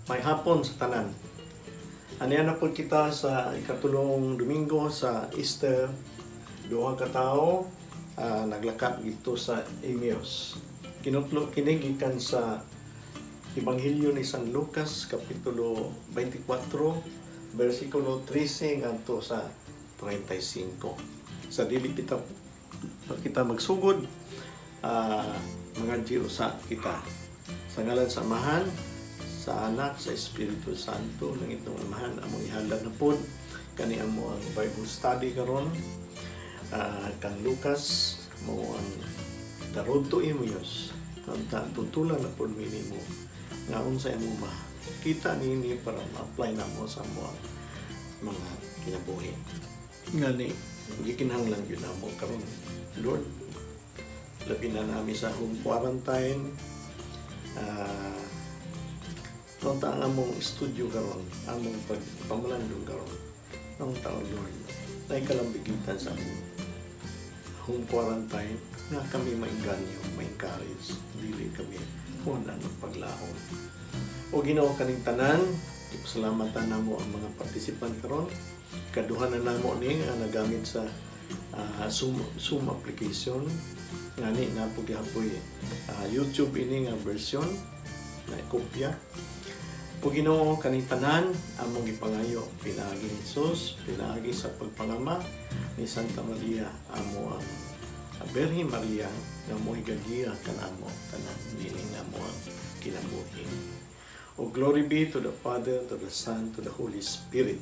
May hapon sa tanan. Aniya na po kita sa ikatulong Domingo sa Easter. Duha ka tawo naglakat dito sa Emmaus. Kinutlo kinigikan sa Ebanghelyo ni San Lucas kapitulo 24 versikulo 13 ngadto sa 35. Sa dili kita magsugod mga Diyosa kita. Sa ngalan sa Amahan, sa Anak, sa Espiritu Santo, ng itong Amahan, among ihalad na po kani amo ang Bible study karon. Kang Lucas mo ang The Road to Emmaus. Ang tuntulan na po minimo nga unsa imo makita nini para ma-apply na mo sa mga kinabuhi. Ngani gikinahanglan gyud namo karon, Lord, labi na namin sa home quarantine. Tonta ang among studio karon, among pagpamalandong karon ng taon, Lord. Nay kalambigitan sa among home quarantine nga kami mainganyo, ma-encourage, dili kami muna ng paglaon. O Ginoo kaning tanan, ipasalamatan namo ang mga participant karon. Kaduha na namo ni nga nagamit sa Zoom application. Ngani na po gihapoy YouTube ini nga version na kopya. O Ginoo kaning tanan among gipangayo pinaagi ni Jesus, pinaagi sa pagpangama ni Santa Maria amo ang Birhen Maria nga mo'y gagiya kanamo tanan dili nga mo ang kinabuhi. O glory be to the Father, to the Son, to the Holy Spirit,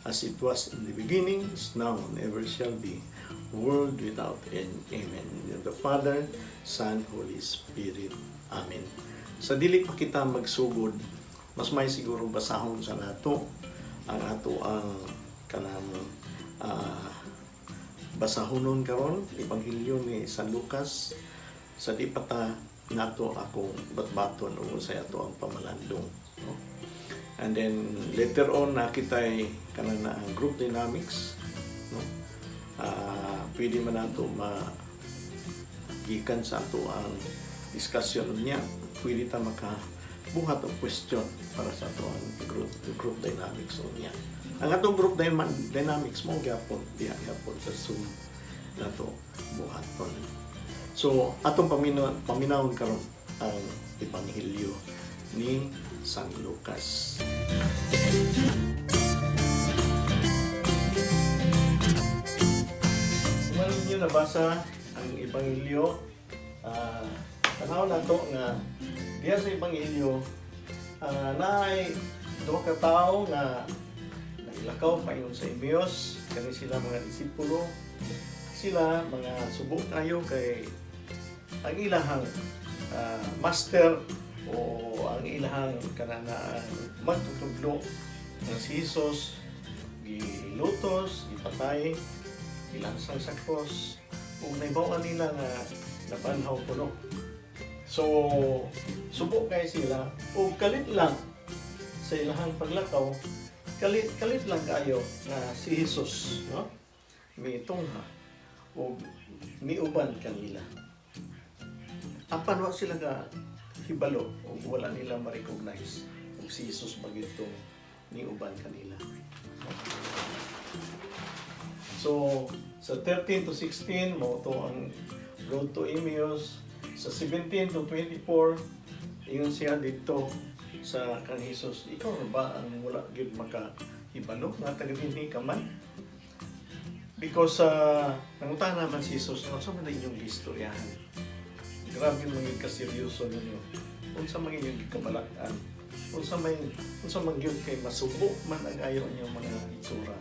as it was in the beginning, is now, and ever shall be, world without end. Amen. In the Father, Son, Holy Spirit. Amen. Sa dili pa kita magsugod, mas may siguro basahon sa nato ang ato ang kanang basahonon karon Ebanghelyo ni San Lucas. Sa di pata nato akong batbaton o sa ato ang pamalandong, no? And then later on nakitay kanang na ang group dynamics, no? Pwede man nato gikan sa ato ang discussion niya, pwede ta makabuhat og question para sa ato ang group dynamics niya. Ang atong group dynamics mo gyapon diha sa Zoom nato buhaton. So atong paminawon karon ang Ebanghelyo ni San Lucas. Kung ninyo nabasa ang Ebanghelyo, tanawon nato nga diya sa Ebanghelyo naay duha ka tawo nga nailakaw paingon sa Emmaus. Kani sila mga disipulo, sila mga subok kayo kay ang ilahang master o ang ilahang kananaan magtutudlo ng si Jesus gilutos, gipatay, gilansang sa cross ug naibaw nila nga nabanhaw puno. So subok kay sila ug kalit lang sa ilahang paglakaw, kalit lang kayo na si Jesus, no? Mitungha o miuban kanila. Apan wa sila ka hibalo o wala nila ma-recognize kung si Jesus bagito niuban kanila. So sa 13 to 16 mo to ang Road to Emmaus. Sa 17 to 24 ingon siya dito sa kan Jesus, ikaw na ba ang wala gyud makahibalo nga taga-dinhi ka man? Because nangutan naman si Jesus, ano sa man inyong istoryahan? Grabe maging kaseryoso ninyo. Unsa man inyong gikabalaan? Unsa man gyud kay masubo man ang ayo niyo mga itsura.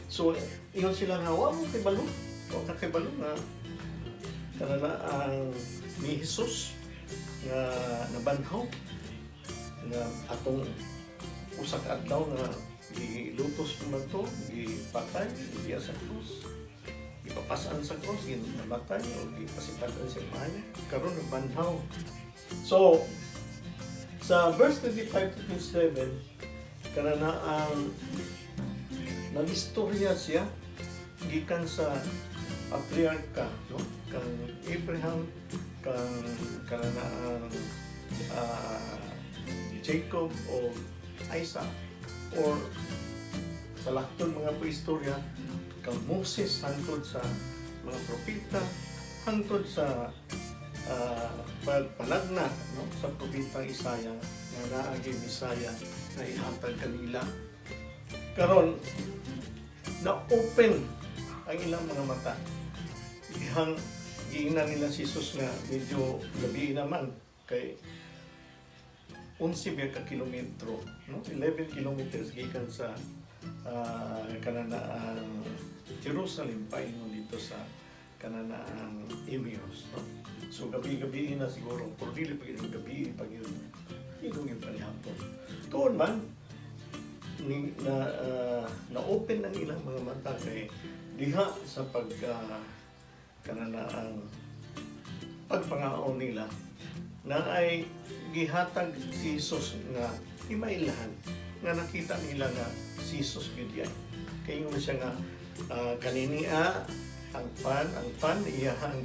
So ingon sila nga wa mo kay balo. O ka kay balo nga kanana ang ni Jesus nga nabanhaw nga atong usa ka adlaw nga gilutos man to, gipatay diya sa krus, ipapasan sa krus, ginamatay o gipasipatan sa imahe, karon nabanhaw. So sa verse 25 to 27 kanana ang nagistorya siya gikan sa patriarka, no? Kang Abraham, kang kanana ang Jacob o Isaac, or sa lakton mga paistorya, kang Moses hangtod sa mga propeta, hangtod sa pagpanagna, no, sa propetang Isaya nga naagi Bisaya na ihatag kanila. Karon na open ang ilang mga mata. Ihang giingnan nila si Jesus nga medyo gabi naman kay 11 ka kilometro, no? 11 kilometers gikan sa kananaang Jerusalem paingon dito sa kananaang Emmaus, no? So gabi-gabi na siguro, pero dili pa yung gabi pag yun yung panihapon. Tuon man na open ang ilang mga mata kay diha sa kananaang pagpangaon nila na ay gihatag si Jesus nga imailahan nga nakita nila nga si Jesus gyud yan. Kay mo siya nga kaniniya ang pan iya ang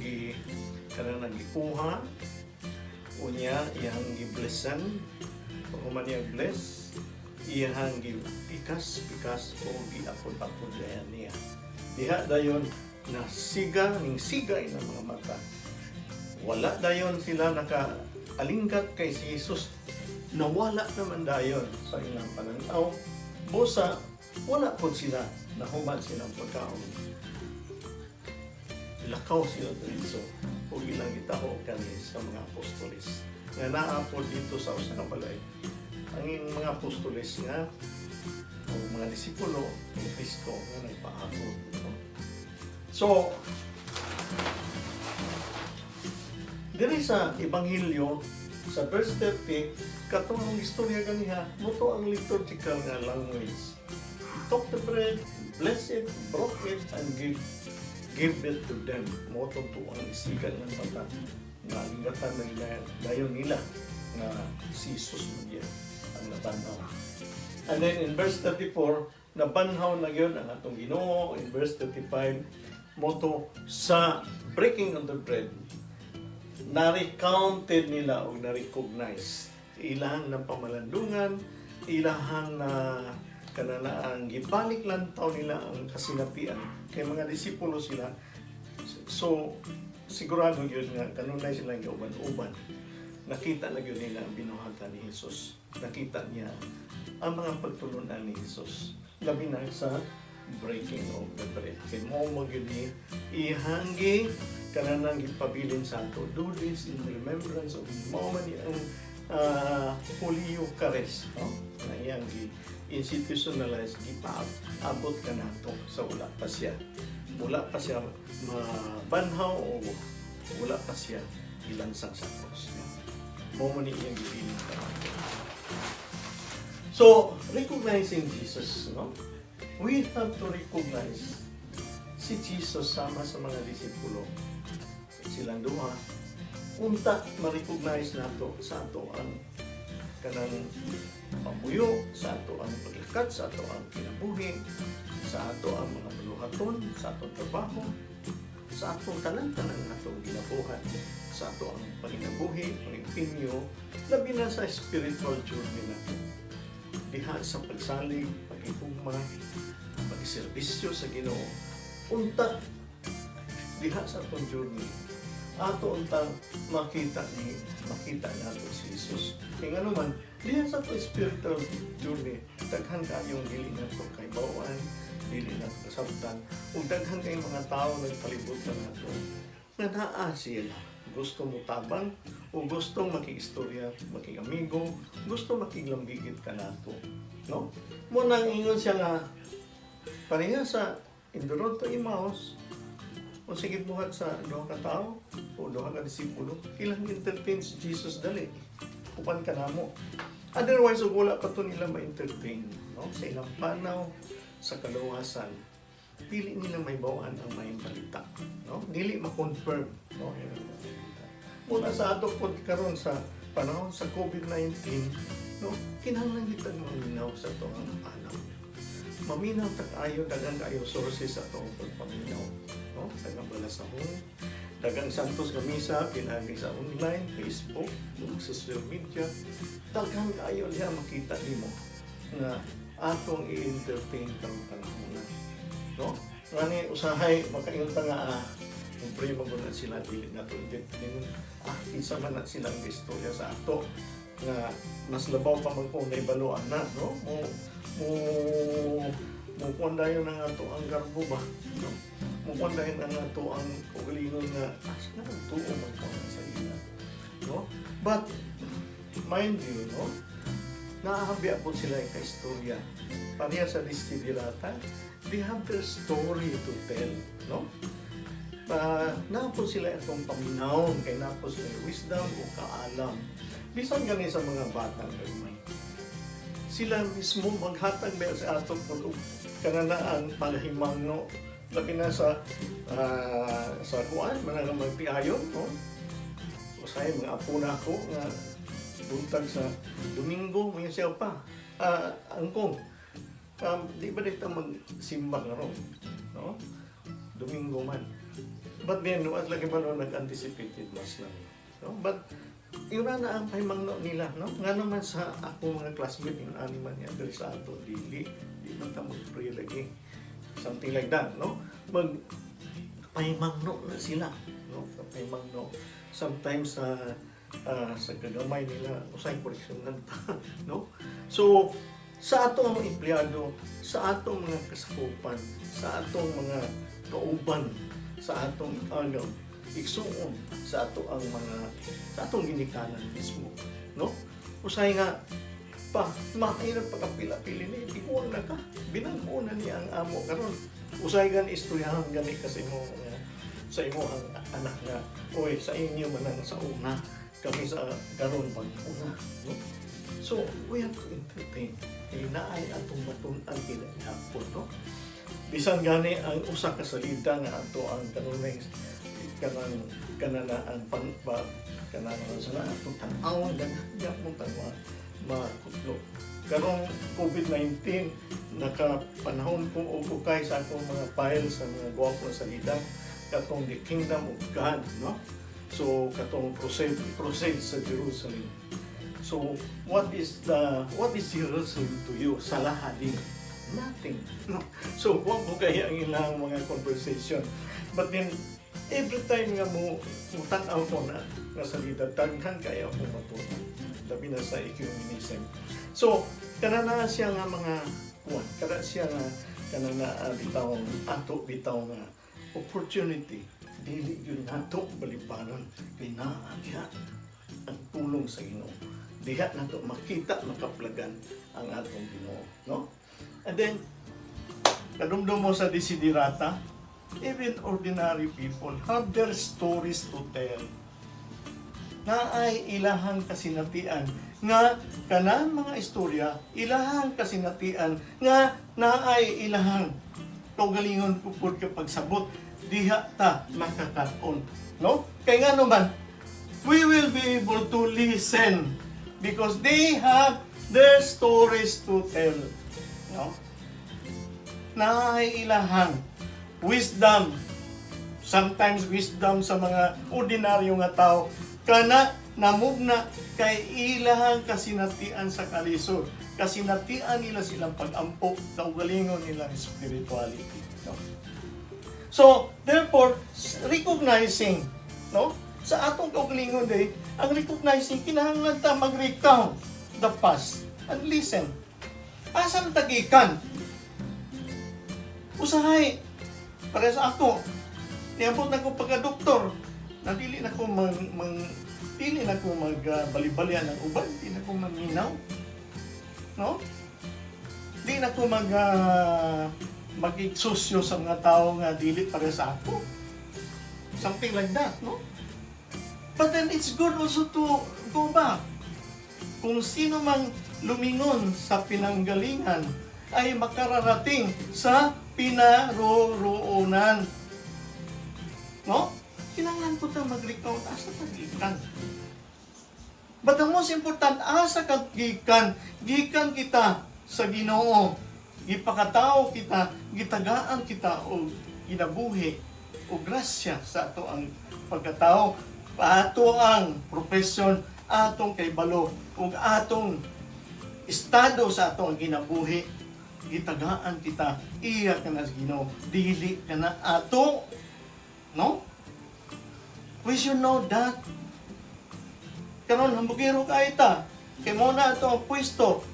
kanang gikuha unya iyang giblessan o man iya bless iyang gipikas o giapod-apod niya. Diha dayon na siga ng mga mata. Wala dayon sila alinggat kay si Jesus, nawala naman dayon sa ilang pananaw. Busa, wala po sila, nahuman silang pagkaon. Lakaw sila dito o ilang itaho kani sa mga apostolis. Nga naapod dito sa usa ka balay. Ang mga apostolis nga, o mga disipulo ng Kristo nga nagpaabot. No? So, diri sa Ebanghelyo, sa verse 30, katong ang istorya ganiha, muto ang liturgical nga language. Took the bread, bless it, broke it, and give it to them. Muto to ang isigan ng mata na ingatan na nila, dayon nila na si Jesus mo ang nabanhaw. And then in verse 34, nabanhaw na yun ang atong Ginoo. In verse 35, muto sa breaking of the bread, na-recounted nila o na-recognize ilang ng pamalandungan, ilang na kananaan gibalik lang taw nila ang kasinatian kay mga disipulo sila. So sigurado yun nga kanunay sila yung uban-uban, nakita na yun nila ang binuhatan ni Jesus, nakita niya ang mga pagtulunan ni Jesus, labi na sa breaking of the bread. Kay mo magyuni ihanggi kanang gipabilin sa ato, do this in remembrance of mo man ang Holy Eucharist, no? Na iyang institutionalize, gipaabot ka nato sa wala pa siya mabanhaw o wala pa siya ilansang sa cross, no? Mo man iyang gipiling ka nato. So recognizing Jesus, no? We have to recognize si Jesus sama sa mga disipulo. Silang duha, unta ma-recognize nato sa ato ang kanang pamuyo, sa ato ang paglikat, sa ato ang kinabuhi, sa ato ang mga maluhaton, sa ato trabaho, sa ato tanan-tanan atong ginabuhat, sa ato ang panginabuhi, pangipinyo, labi na sa spiritual journey nato. Diha sa pagsalig, pag-igugma, pag-serbisyo sa Ginoo, unta diha sa atong journey ato untang makita nato si Jesus. Kaya nga naman, diyan sa spiritual journey, daghan kayong dili nato kay bawan, dili nato kasabtan, ug daghan kay mga tao nagpalibutan nato nga naa sila gusto mo tabang o gusto makikistorya, makikamigo, gusto makiglambigit ka nato, no? Mo nang ingon siya nga pareha sa in the road to Emmaus, o sige buhat sa duha ka tao o duha ka disipulo, ilang entertain si Jesus dali upan ka namo. Otherwise wala pa to nila ma-entertain, no? Sa ilang panaw, sa kaluwasan, dili nila may bawaan ang may balita, no? Dili ma-confirm, no? Muna sa ato pod karon sa panahon sa COVID-19, no? Kinahanglan kitang maminaw sa to ang panaw. Maminaw ta kayo, dagang kayo sources sa atong pagpaminaw, no? Dagang balasahon, dagang santos nga misa pinagi sa online, Facebook, ug social media, dagang kayo diha makita nimo nga atong i-entertain karong panahon na, no? Ngani usahay makaingon ta nga pre maguna sila dili na to entertain, kinsa man na silang istorya sa ato nga mas labaw pa magpunay baluan na, no? Mo kundayon ang ato ang garbo ba, no? Mo kundayon ang ato ang ugalingon nga asa na tuo man ko sa ila, no? But mind you, no? Naahabi po sila ka istorya. Pareha sa Desiderata, they have their story to tell, no? Napo sila itong paminahon, kay napo sila wisdom o kaalam. Bisan gani sa mga batang gagmay. Sila mismo maghatag ba sa ato kung kananaan palahimangno, labi na sa kuan, manang magpiayon, no? Usay mga apo na ako nga buntag sa Domingo, may siya pa. Angkong, di ba dito magsimba nga ron, no? Domingo man. But then, at lagi ba no, nag-anticipated mas lang. No? But, yun na ang pahimangno nila, no? Nga naman sa ako mga classmate, yung animan niya, dali sa ato, di man ta mag-pray lagi. Something like that, no? Pahimangno na sila, no? Pahimangno. Sometimes, sa kagamay nila, usay koreksyon lang ta, no? So, sa atong mga empleyado, sa atong mga kasakupan, sa atong mga kauban, sa atong agaw, igsuon sa ato ang sa atong ginikanan mismo, no? Usay nga pa mahirap pagkapila-pili ni ikuan na ka, binangko na niya ang amo karon. Usay gan istoryahan gani kasi mo sa imo ang anak nga, oy sa inyo man ang sa una, kami sa karon pag una, no? So we have to entertain. Kaya naay atong matun-an kinahapon, no? Bisan gani ang usa ka salida nga ato ang kanunay kanana ang kanana sa atong tan-aw ganyan mong tanwa makutlo. Karong COVID-19 nakapanahon kong ukay sa akong mga files sa mga gwapo na salida katong the kingdom of God, no? So katong crusade sa Jerusalem. So what is Jerusalem to you? Salahadin. Nothing. No. So, huwag mo kaya ang ilang mga conversation. But then, every time nga mo tanaw ko na salida, daghan kaya mo matuto. Labi na sa ecumenism. So, kanana siya nga mga kuwan. Kanana siya nga bitaw nga opportunity. Dili yun nato balipanon. Kinaagya ang tulong sa Ginoo. Diha nato makita, makaplagan ang atong Ginoo. No? And then, kadumdum mo sa Desiderata, even ordinary people have their stories to tell. Na ay ilahang kasinatian nga kanang mga istorya, ilahang kasinatian nga na ay ilahang kaugalingon pupod kapag sabot diha ta makakaon, no? Kaya nga naman, we will be able to listen because they have their stories to tell. No? Naiilahang wisdom, sometimes wisdom sa mga ordinaryo nga tao kana namugna kay ilahang kasinatian sa kalisod, kasinatian nila silang pag-ampo kaugalingon nilang spirituality, no? So therefore recognizing, no, sa atong kaugalingon day ang recognizing kinahanglan ta mag-recount the past and listen. Asam tagikan? Usahay, para sa ako, niabot na ko pagka-doktor, dili na ko magbalibalyan ng uban, di na ko magminaw, no? Di na ko mag-igsosyo sa mga tao nga dili para sa ako. Something like that, no? But then it's good also to go back. Kung sino mang lumingon sa pinanggalingan ay makararating sa pinaroroonan. No? Kinanglan ko ta mag-recount asa pagikan. But the most important, asa kagikan, gikan kita sa Ginoo. Ipakatao kita, gitagaan kita o ginabuhi o grasya sa ato ang pagkatao, ato ang profesyon, atong kaybalo, o atong estado sa ato ang kinabuhi, gitagaan kita, iya ka na sa Ginoo, dili ka na ato. No? We should know that. Karon hambugiro ka ita, kay mo na ato ang pwesto.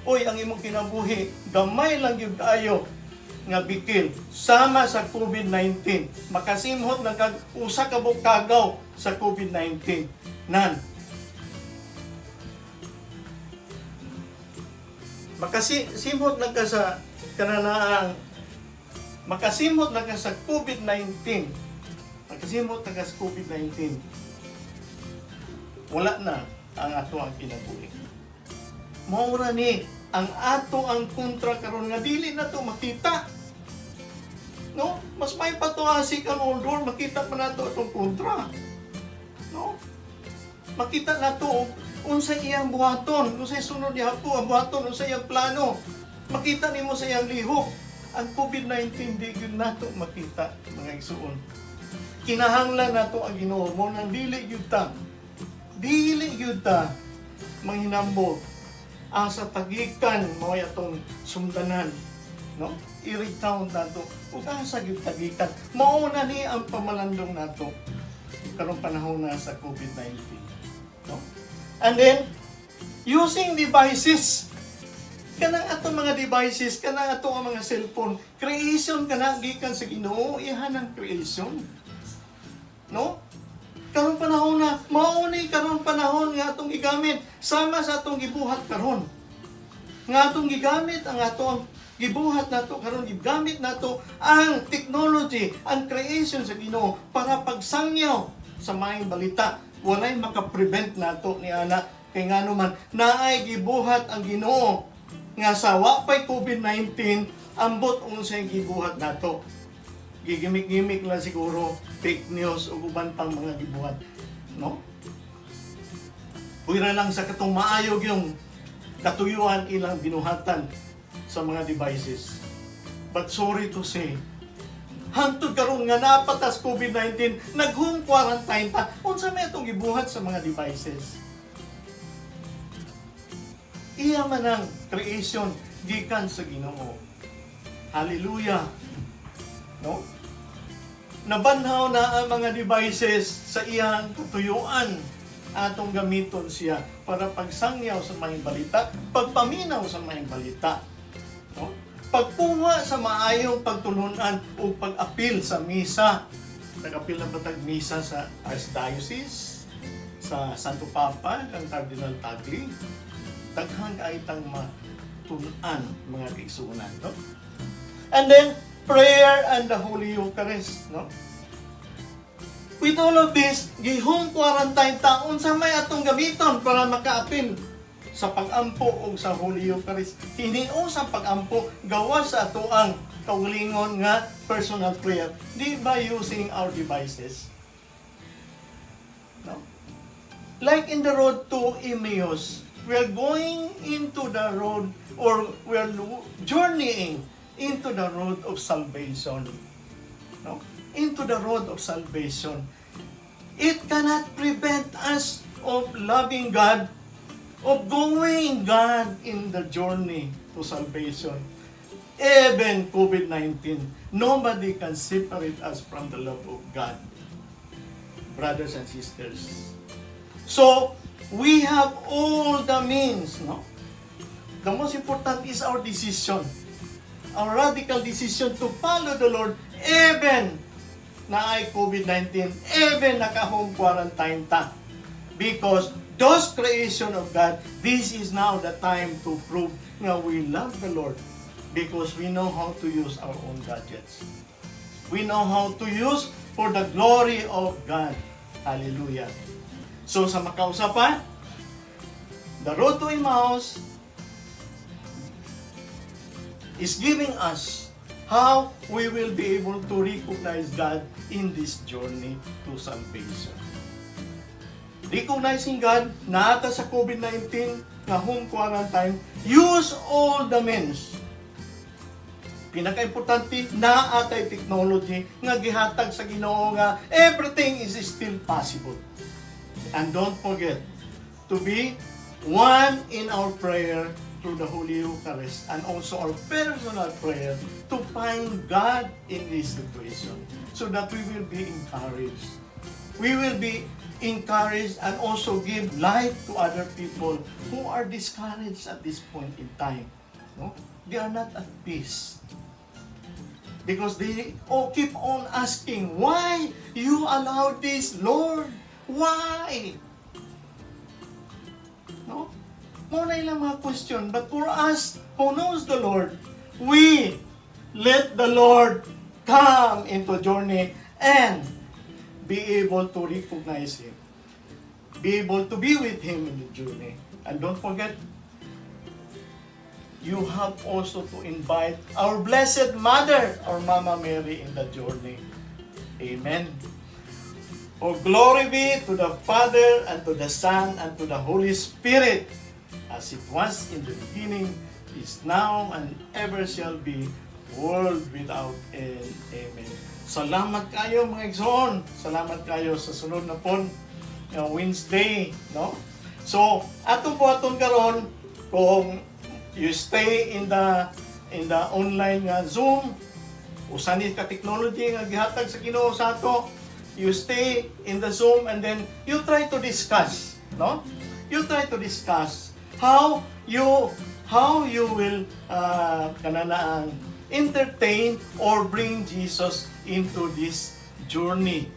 Uy, ang imong kinabuhi, gamay lang yung kaayo nga bikil sama sa COVID-19. Makasimhot ng usa ka bukagaw sa COVID-19. Nan. Makasimhot lang ka sa kananaang makasimhot lang ka sa COVID-19. Makasimhot lang ka sa COVID-19. Wala na ang ato ang kinabuhi. Maura ni ang ato ang kontra karon nga dili na to makita. No? Mas may patuasi kang odor, makita pa nato itong kontra. No? Makita nato unsa iyang buhaton, unsa sunod niya po ang buhaton, unsa iyang plano. Makita nimo sa iyang lihok. Ang COVID-19 di gyud nato makita, mga igsuon. Kinahanglan nato ang Ginoo mo nang dili gyud ta. Dili gyud ta manghinambot asa tagikan mao atong sumdanan, no? I-recount nato ug asa gyud tagikan mao na ni ang pamalandong nato karong panahon na sa COVID-19, no? And then using devices, kanang ato mga devices, kanang ato ang mga cellphone, creation kana gikan sa Ginoo, ihan ang creation, no? Karong panahon na, mauni karong panahon nga atong gigamit sama sa atong gibuhat karon. Nga atong gigamit ang atong gibuhat nato karon, gigamit nato ang technology, ang creation sa Ginoo para pagsangyaw sa maayong balita. Walay makaprevent nato ni ana kay ngano man naay gibuhat ang Ginoo nga sa wa pay COVID-19 ambot unsay gibuhat nato. Gigimik-gimik lang siguro, fake news o uban pang mga gibuhat, no? Pwera lang sa katong maayog yung katuyuan ilang binuhatan sa mga devices. But sorry to say, hangtod karon nga napatas COVID-19, nag-home quarantine ta, unsa may atong gibuhat sa mga devices? Iya man ang creation gikan sa Ginoo. Hallelujah. No? Nabanhaw na ang mga devices sa iyang katuyuan atong gamiton siya para pagsangyaw sa maayong balita, pagpaminaw sa maayong balita, no? Pagkuha sa maayong pagtulunan o pag-apil sa misa. Nag-apil na batag misa sa Archdiocese, sa Santo Papa, ang Cardinal Tagle. Daghang kaitang matunan mga kaigsuonan, no? And then prayer and the Holy Eucharist, no? With all of this, gihome quarantine taon sa may atong gamiton para makaapil sa pag-ampo o sa Holy Eucharist. Hinios ang pag-ampo gawa sa ato ang kaulingon nga personal prayer. Di ba using our devices? No? Like in the road to Emmaus, we are going into the road or we are journeying into the road of salvation. No? Into the road of salvation. It cannot prevent us of loving God, of going God in the journey to salvation. Even COVID-19, nobody can separate us from the love of God. Brothers and sisters. So, we have all the means, no? The most important is our decision. Our radical decision to follow the Lord even na ay COVID-19, even naka-home quarantine ta. Because those creation of God, this is now the time to prove na we love the Lord because we know how to use our own gadgets. We know how to use for the glory of God. Hallelujah. So sa makausapan, the road to Emmaus is giving us how we will be able to recognize God in this journey to salvation. Recognizing God na ata sa COVID-19 na home quarantine, use all the means. Pinaka-importante na atay technology nga gihatag sa Ginoo nga everything is still possible. And don't forget to be one in our prayer through the Holy Eucharist, and also our personal prayer to find God in this situation, so that we will be encouraged. We will be encouraged and also give life to other people who are discouraged at this point in time. No? They are not at peace. Because they keep on asking, why you allow this, Lord? Why? No? Muna ilang mga question. But for us who knows the Lord, we let the Lord come into journey and be able to recognize Him. Be able to be with Him in the journey. And don't forget, you have also to invite our Blessed Mother, our Mama Mary, in the journey. Amen. Oh, glory be to the Father, and to the Son, and to the Holy Spirit, as it was in the beginning, is now, and ever shall be, world without end. Amen. Salamat kayo mga igsoon. Salamat kayo sa sunod na pon Wednesday, no? So, atong karon kung you stay in the online nga Zoom, usani ka technology nga gihatag sa Ginoo sa ato, you stay in the Zoom and then you try to discuss, no? You try to discuss how you will entertain or bring Jesus into this journey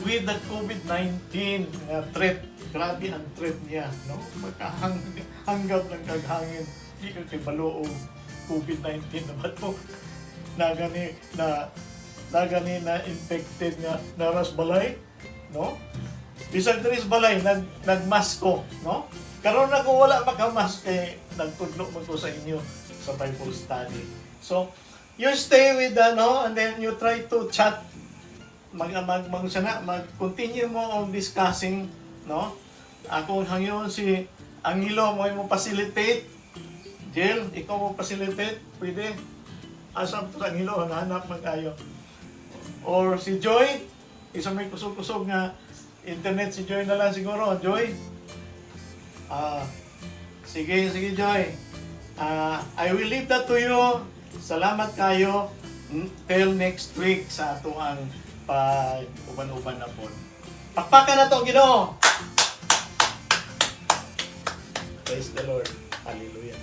with the COVID-19 threat. Grabe ang threat niya, no? Magkahanggap ng kaghangin. Di ka kay baloong COVID-19 na bato. Nagani na infected nga naras balay, no? Bisag diri sa balay nagmasko, no? Karon na ko wala makamask kay nagtudlo man ko sa inyo sa Bible study. So, you stay with and then you try to chat, mag-continue mo on discussing, no? Ako hangyon si Angelo mo facilitate. Jill, ikaw mo facilitate, pwede. Asam to sa Angelo, hanap man kayo. Or si Joy, isa may kusog-kusog nga internet, si Joy na lang siguro. Joy? Sige Joy. I will leave that to you. Salamat kayo. Till next week sa ato ang pag-uban-uban na po. Pakpakan na to, Ginoo! Praise the Lord. Hallelujah.